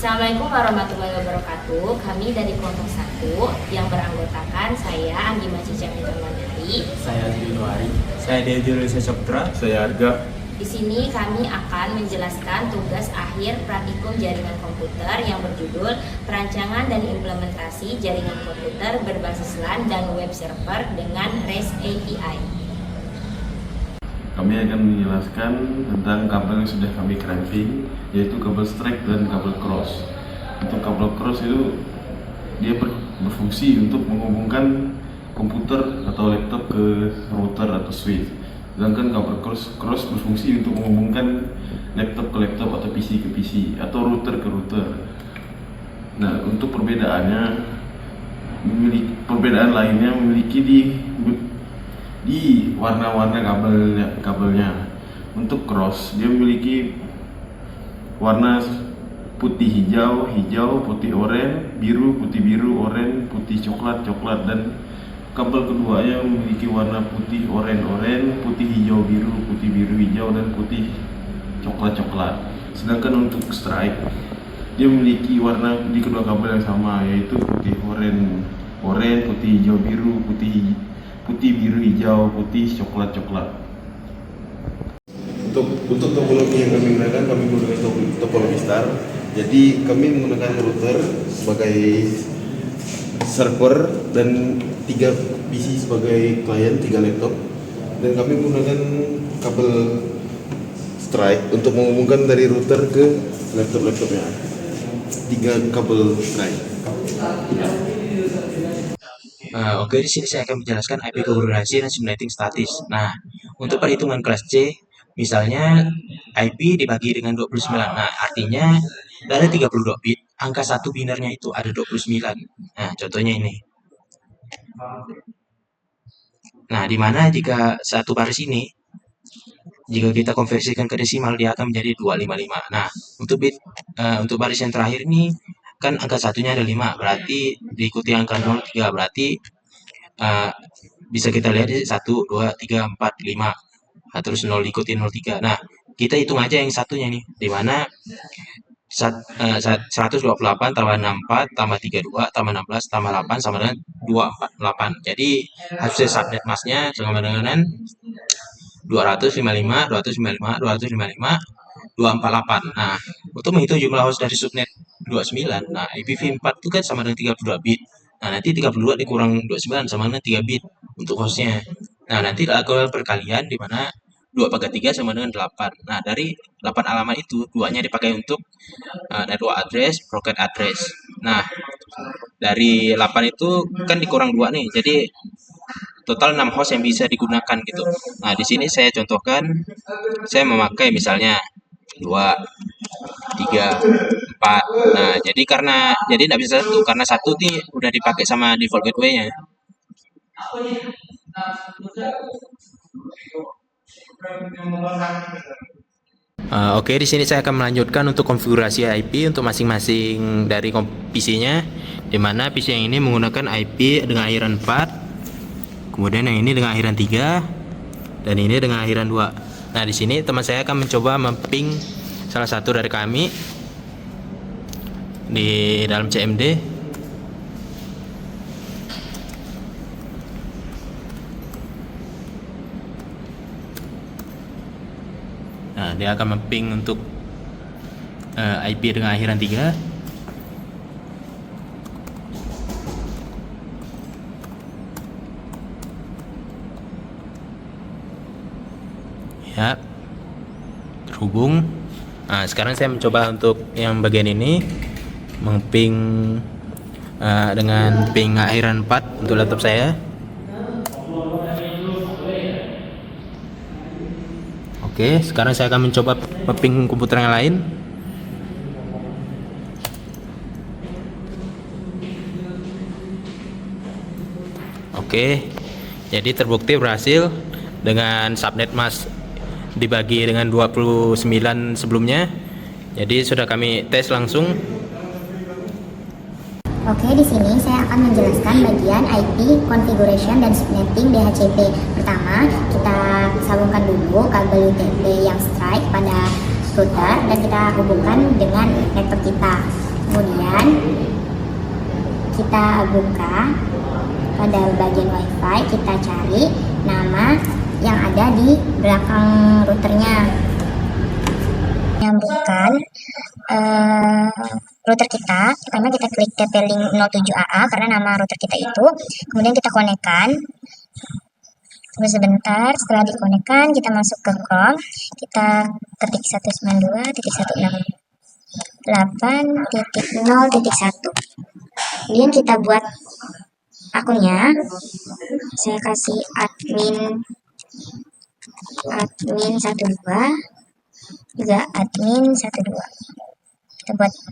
Assalamualaikum warahmatullahi wabarakatuh. Kami dari kelompok 1 yang beranggotakan saya Anggi Macica Mitramandari. Saya Januari. Saya Dejo Saputra. Saya Arga. Di sini kami akan menjelaskan tugas akhir praktikum jaringan komputer yang berjudul Perancangan dan Implementasi Jaringan Komputer Berbasis LAN dan Web Server dengan REST API. Kami akan menjelaskan tentang kabel yang sudah kami crafting, yaitu kabel strike dan kabel cross. Untuk kabel cross itu dia berfungsi untuk menghubungkan komputer atau laptop ke router atau switch. Sedangkan kabel cross berfungsi untuk menghubungkan laptop ke laptop atau PC ke PC atau router ke router. Nah, untuk perbedaan lainnya memiliki di warna-warna kabelnya. Untuk cross dia memiliki warna putih hijau, putih oranye, biru, putih biru, oranye, putih coklat, dan kabel keduanya memiliki warna putih oranye, putih hijau biru, hijau, dan putih coklat. Sedangkan untuk strike dia memiliki warna di kedua kabel yang sama, yaitu putih oranye, putih hijau biru, putih biru hijau, putih coklat. Untuk topologi yang kami gunakan, kami menggunakan topologi star. Jadi kami menggunakan router sebagai server dan 3 PC sebagai klien, 3 laptop. Dan kami menggunakan kabel strike untuk menghubungkan dari router ke laptopnya. 3 kabel strike. Oke, di sini saya akan menjelaskan IP konfigurasi dan subnetting statis. Nah, untuk perhitungan kelas C, misalnya IP dibagi dengan 29. Nah, artinya dari 32 bit, angka 1 binernya itu ada 29. Nah, contohnya ini. Nah, di mana jika satu baris ini, jika kita konversikan ke desimal, dia akan menjadi 255. Nah, untuk baris yang terakhir ini, kan angka satunya ada 5, berarti diikuti angka 03, berarti bisa kita lihat di 1, 2, 3, 4, 5. Nah, terus 0 diikuti 03. Nah, kita hitung aja yang satunya nih, di mana 128 tambah 64 tambah 32 tambah 16 tambah 8 sama dengan 248. Jadi hasil subnet masnya sama dengan 255, 248. Nah, untuk menghitung jumlah host dari subnet 29, nah IPv4 itu kan sama dengan 32 bit. Nah, nanti 32 dikurang 29 sama dengan 3 bit untuk hostnya. Nah, nanti lakukan perkalian di mana 2/3 sama dengan 8. Nah, dari 8 alamat itu, 2-nya dipakai untuk network address, broadcast address. Nah, dari 8 itu kan dikurang 2 nih, jadi total 6 host yang bisa digunakan gitu. Nah, di sini saya contohkan, saya memakai misalnya 2, 3, 4. Nah, jadi tidak bisa 1 karena 1 nih udah dipakai sama default gateway-nya. Oke, di sini saya akan melanjutkan untuk konfigurasi IP untuk masing-masing dari PC-nya, di mana PC yang ini menggunakan IP dengan akhiran 4, kemudian yang ini dengan akhiran 3, dan ini dengan akhiran 2. Nah, di sini teman saya akan mencoba memping salah satu dari kami di dalam CMD. Nah, dia akan memping untuk IP dengan akhiran 3. Ya, terhubung. Nah, sekarang saya mencoba untuk yang bagian ini memping dengan ping akhiran 4 untuk laptop saya. Oke, sekarang saya akan mencoba memping komputer yang lain. Oke, jadi terbukti berhasil dengan subnet mask dibagi dengan 29 sebelumnya. Jadi sudah kami tes langsung. Oke, di sini saya akan menjelaskan bagian IP configuration dan subnetting DHCP. Pertama, kita sambungkan dulu kabel UTP yang strike pada router dan kita hubungkan dengan network kita. Kemudian kita buka pada bagian WiFi, kita cari nama yang ada di belakang routernya. Nyambungkan router kita, pertama kita klik TP-Link 07AA karena nama router kita itu. Kemudian kita konekkan. Tunggu sebentar, setelah dikonekkan kita masuk ke Chrome, kita ketik 192.168.0.1. Kemudian kita buat akunnya. Saya kasih admin 12, juga admin 12.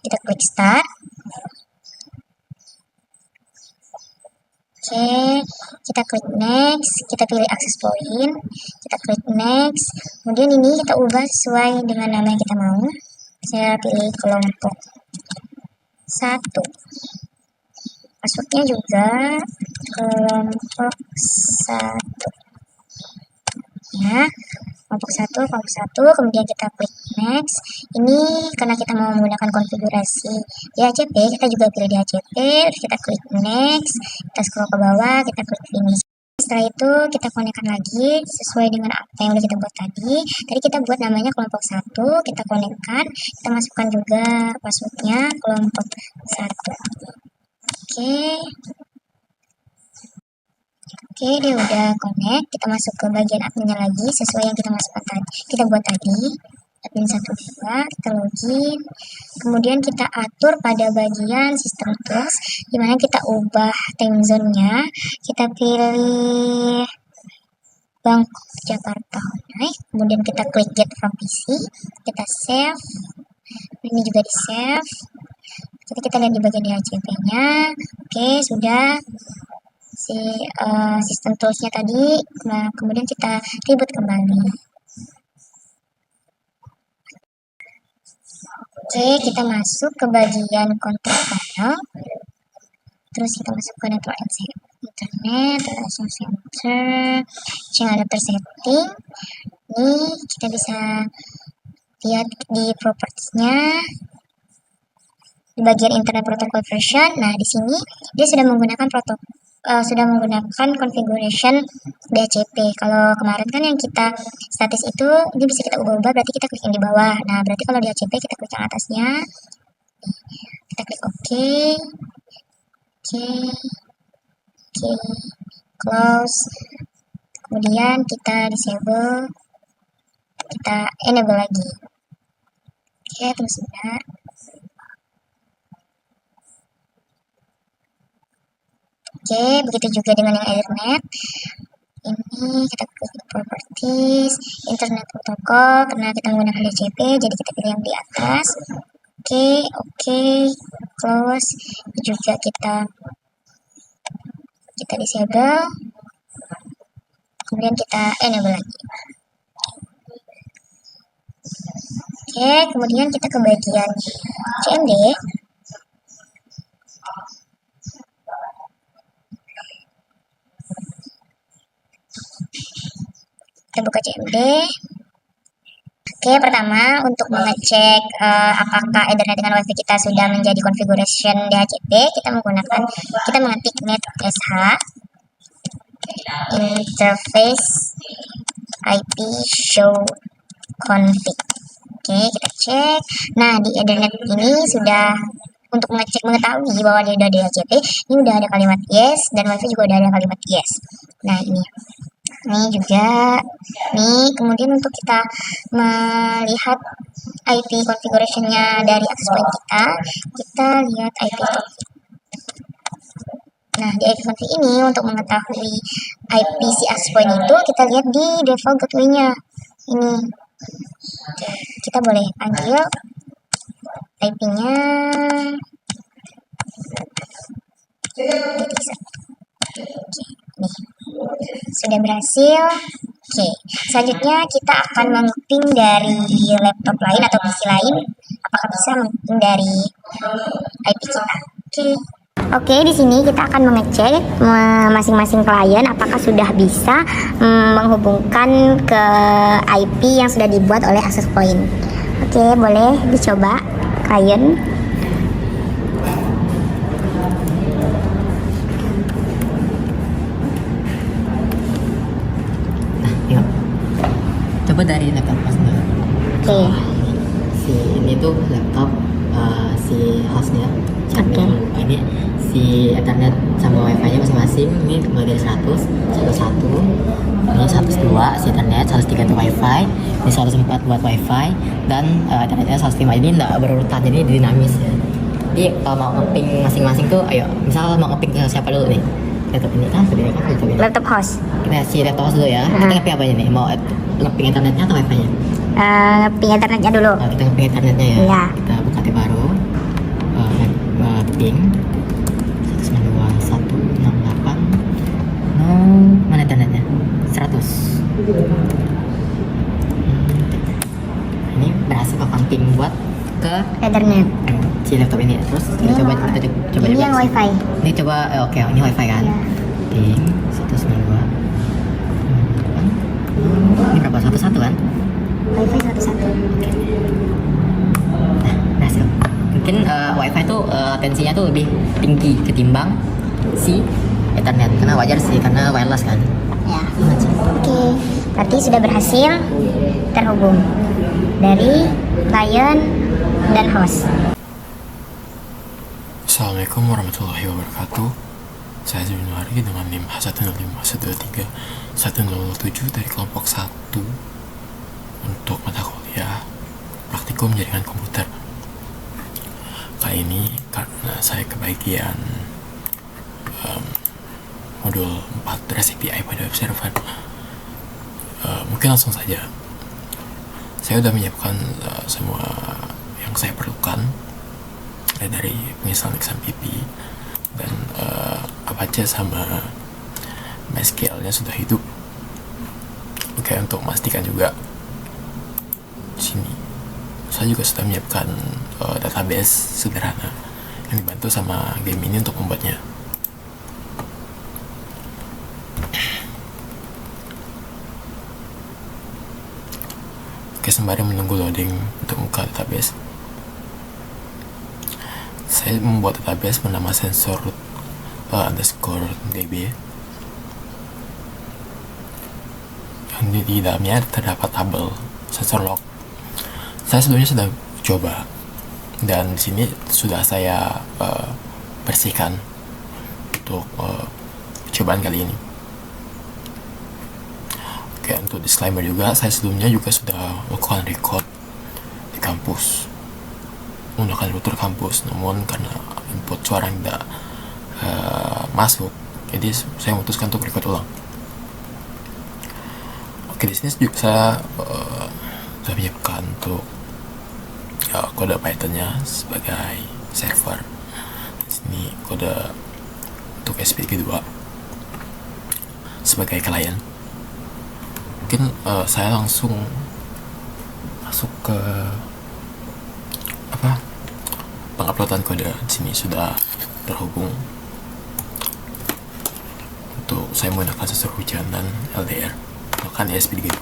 Kita klik start. Oke, kita klik next, kita pilih access point, kita klik next. Kemudian ini kita ubah sesuai dengan nama yang kita mau. Saya pilih kelompok 1. Passwordnya juga kelompok 1. Ya, kelompok 1, kemudian kita klik next. Ini karena kita mau menggunakan konfigurasi DHCP, kita juga pilih DHCP, terus kita klik next, kita scroll ke bawah, kita klik finish. Setelah itu kita konekkan lagi sesuai dengan apa yang udah kita buat tadi. Tadi kita buat namanya kelompok 1, kita konekkan, kita masukkan juga passwordnya kelompok 1. Oke, dia udah connect. Kita masuk ke bagian adminnya lagi sesuai yang kita masukkan tadi. Kita buat tadi admin 12, kita login. Kemudian kita atur pada bagian system tools, dimana kita ubah time zone-nya. Kita pilih Bangkok Jakarta Naik. Kemudian kita klik get from PC. Kita save. Ini juga di save. Kita lihat di bagian DHCP-nya. Oke, sudah. Sistem tools-nya tadi, nah kemudian kita reboot kembali. Oke, kita masuk ke bagian control panel, terus kita masuk ke network internet, relation center, channel adapter setting. Ini kita bisa lihat di properties-nya di bagian internet protocol version. Nah, di sini dia sudah menggunakan configuration DHCP. Kalau kemarin kan yang kita status itu ini bisa kita ubah-ubah, berarti kita klik yang di bawah. Nah, berarti kalau DHCP kita klik yang atasnya. Kita klik OK. Close. Kemudian kita disable. Kita enable lagi. Oke, tunggu sebentar. Oke, begitu juga dengan yang Ethernet. Ini kita klik properties, internet protocol, karena kita menggunakan DHCP, jadi kita pilih yang di atas. Oke, close. Juga kita disable. Kemudian kita enable lagi. Oke, kemudian kita ke bagian CMD. Kita buka CMD. Oke, pertama untuk mengecek apakah Ethernet dengan WiFi kita sudah menjadi configuration DHCP, kita mengetik netsh interface IP show config. Oke, kita cek. Nah, di Ethernet ini sudah untuk mengetahui bahwa dia udah DHCP, ini udah ada kalimat yes, dan WiFi juga udah ada kalimat yes. Nah, ini juga kemudian untuk kita melihat IP configuration-nya dari access point kita lihat IP config. Nah, di IP config ini untuk mengetahui IP si access point itu kita lihat di default gateway-nya. Ini kita boleh panggil IP-nya sudah berhasil. Oke, selanjutnya kita akan meng-ping dari laptop lain atau PC lain. Apakah bisa meng-ping dari IP kita? Oke, di sini kita akan mengecek masing-masing klien apakah sudah bisa menghubungkan ke IP yang sudah dibuat oleh access point. Oke, boleh dicoba klien. Oke. Si ini tuh laptop, si hostnya. Oke. Ini si Ethernet sama wifi nya masing-masing. Ini mulai dari 100, 101, ini 102 si Ethernet, 103 itu wifi, ini 104 buat wifi, dan Ethernetnya 105. Ini enggak berurutan, jadi dinamis ya. Jadi kalau mau ngeping masing-masing tuh, ayo misal mau ngeping ke siapa dulu nih? Laptop ini kan, laptop ini. Laptop host. Kita si laptop host dulu ya. Kita ngeping apanya nih? Mau ngeping Ethernetnya atau wifi nya? Ngeping Ethernetnya dulu. Nah, kita ngeping Ethernetnya ya. Iya. Kita buka tab baru. Ping 192.168. No, mana Ethernetnya? 100. Ini berhasil ke ping buat ke Ethernet. si laptop ini. Terus kita Ini coba yang- kita coba Ini yang wifi. Ini coba oke, ini wifi kan. Iya. Ping 192. Ini berapa? 11 kan? Wifi 101. Nah, berhasil. Mungkin wifi tuh latensinya tuh lebih tinggi ketimbang si Ethernet, karena wajar sih, karena wireless kan. Ya. Oke. Berarti sudah berhasil terhubung dari client dan host. Assalamualaikum warahmatullahi wabarakatuh. Saya Junuari dengan NIM H105123107 dari kelompok 1 untuk mata kuliah praktikum jaringan komputer. Kali ini karena saya kebagian modul 4 REST API pada web server, mungkin langsung saja. Saya sudah menyiapkan semua yang saya perlukan, dari penginstalan XAMPP dan Apache sama MySQL nya sudah hidup. Oke, untuk memastikan juga di sini saya juga sudah menyiapkan database sederhana yang dibantu sama game ini untuk membuatnya. Oke, sembari menunggu loading untuk buka database, saya membuat database bernama sensor underscore db, yang di dalamnya terdapat tabel sensor log. Saya sebelumnya sudah coba dan di sini sudah saya bersihkan untuk cobaan kali ini. Oke, untuk disclaimer juga, saya sebelumnya juga sudah melakukan record di kampus menggunakan router kampus, namun karena input suara yang tidak masuk, jadi saya memutuskan untuk record ulang. Oke, di sini juga saya sudah menyiapkan untuk kode Python-nya sebagai server. Di sini kode untuk SPG2 sebagai klien. Mungkin saya langsung masuk ke penguploadan kode. Di sini sudah terhubung. Untuk saya menggunakan sensor hujan dan LDR, menggunakan ESP32.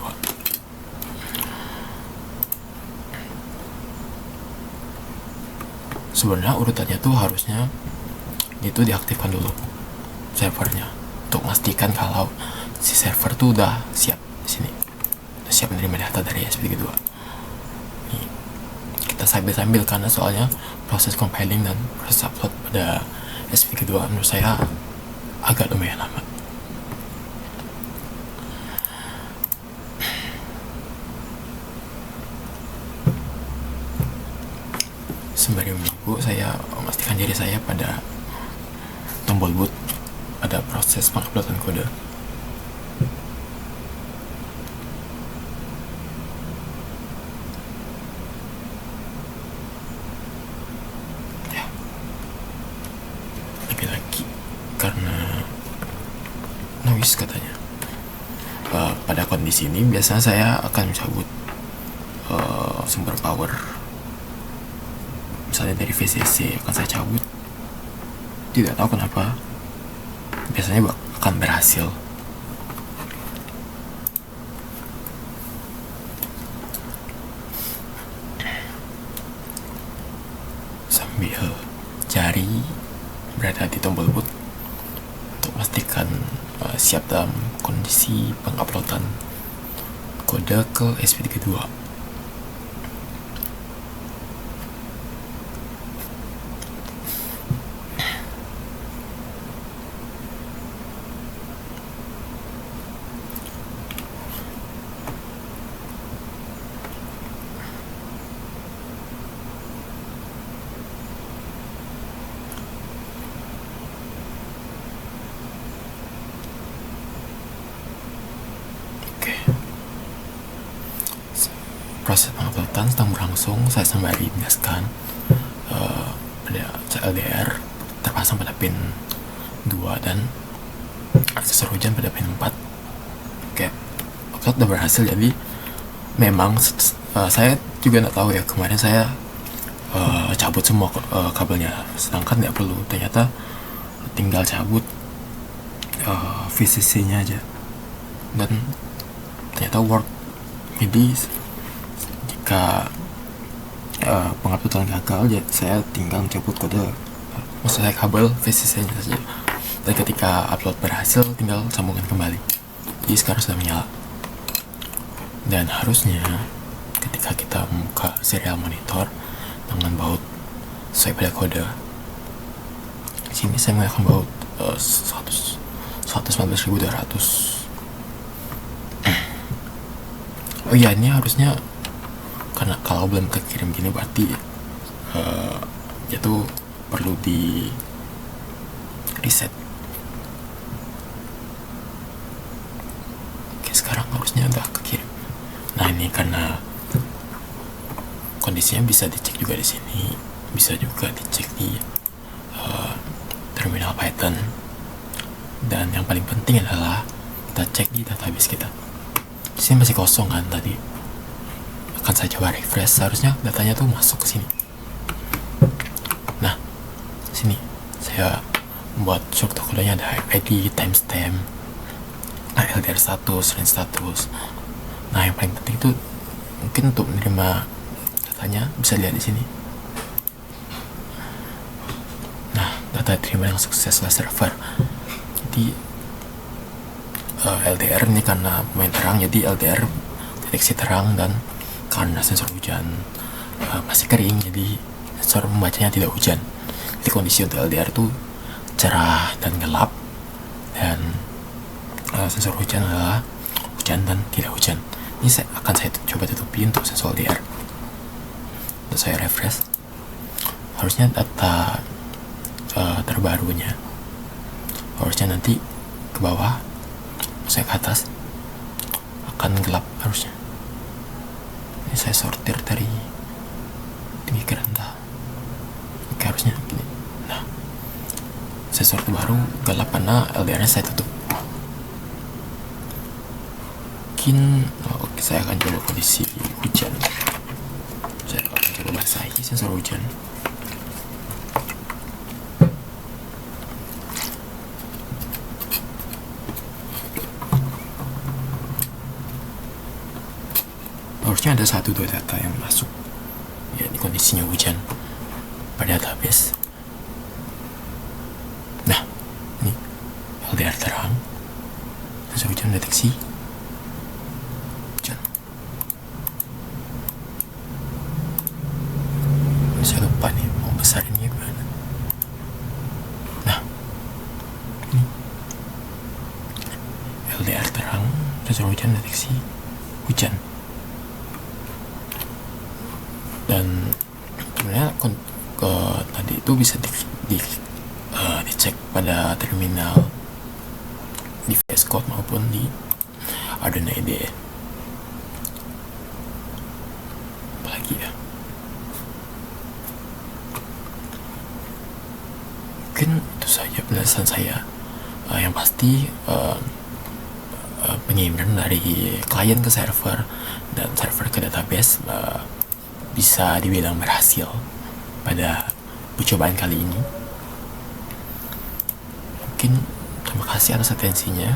Sebenarnya urutannya tuh harusnya itu diaktifkan dulu servernya untuk memastikan kalau si server tuh udah siap. Di sini udah siap menerima data dari ESP32. Nih, kita sambil karena soalnya proses compiling dan proses upload pada ESP32 menurut saya agak lumayan lama. Sembari menunggu, saya memastikan diri saya pada tombol boot pada proses penguploadan kode. Ya, lagi karena noise katanya. Pada kondisi ini biasanya saya akan mencabut sumber power. Misalnya dari VCC akan saya cabut. Tidak tahu kenapa, biasanya akan berhasil. Sambil cari berada di tombol boot untuk memastikan siap dalam kondisi penguploadan kode ke SP32. kegiatan sedang berlangsung, saya sembari menjelaskan pada LDR terpasang pada pin 2 dan sensor hujan pada pin 4. Oke, waktu udah berhasil. Jadi memang saya juga nggak tahu ya, kemarin saya cabut semua kabelnya, sedangkan nggak perlu. Ternyata tinggal cabut VCC nya aja dan ternyata work. Jadi jika penguploadan gagal, ya saya tinggal mencabut kode, maksud saya kabel VCC nya saja, dan ketika upload berhasil tinggal sambungkan kembali. Jadi sekarang sudah menyala, dan harusnya ketika kita membuka serial monitor dengan baut sesuai pada kode, di sini saya menggunakan baut 119.200. Oh iya, ini harusnya karena kalau belum kekirim gini berarti itu perlu di reset. Oke, sekarang harusnya udah kekirim. Nah, ini karena kondisinya bisa dicek juga di sini, bisa juga dicek di terminal Python, dan yang paling penting adalah kita cek di database kita. Di sini masih kosong kan tadi. Akan saya coba refresh, seharusnya datanya tuh masuk ke sini. Nah, sini saya membuat struktur kodenya, ada ID, timestamp, LDR status, range status. Nah, yang paling penting itu mungkin untuk menerima datanya bisa lihat di sini. Nah, data diterima dengan sukses oleh server. Jadi LDR ini karena main terang, jadi LDR deteksi terang, dan karena sensor hujan masih kering, jadi sensor membacanya tidak hujan. Jadi kondisi untuk LDR itu cerah dan gelap, dan sensor hujan adalah hujan dan tidak hujan. Ini saya coba tutupi untuk sensor LDR. Dan saya refresh, harusnya data terbarunya harusnya nanti ke bawah, saya ke atas akan gelap harusnya. Ini saya sortir dari tinggi ke rendah. Oke, harusnya gini. Nah, saya sortir baru gelap karena LDR nya saya tutup. Mungkin oke, saya akan coba kondisi hujan. Saya akan coba basahi sensor hujan. Harusnya ada 1-2 data yang masuk ya di kondisinya hujan pada database. Nah, ini LDR terang, sensor hujan deteksi hujan. Saya lupa nih mau besarinnya gimana. Nah, ini LDR terang, sensor hujan deteksi hujan. Dan sebenarnya tadi itu bisa dicek pada terminal di VS Code maupun di Arduino IDE. Apalagi ya, mungkin itu saja penjelasan saya. Yang pasti pengiriman dari klien ke server dan server ke database bisa dibilang berhasil pada percobaan kali ini. Mungkin terima kasih atas atensinya.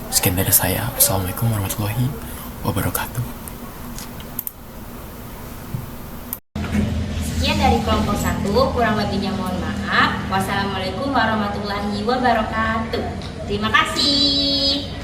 Sekian dari saya. Wassalamualaikum warahmatullahi wabarakatuh. Sekian dari kelompok 1, kurang lebihnya mohon maaf. Wassalamualaikum warahmatullahi wabarakatuh. Terima kasih.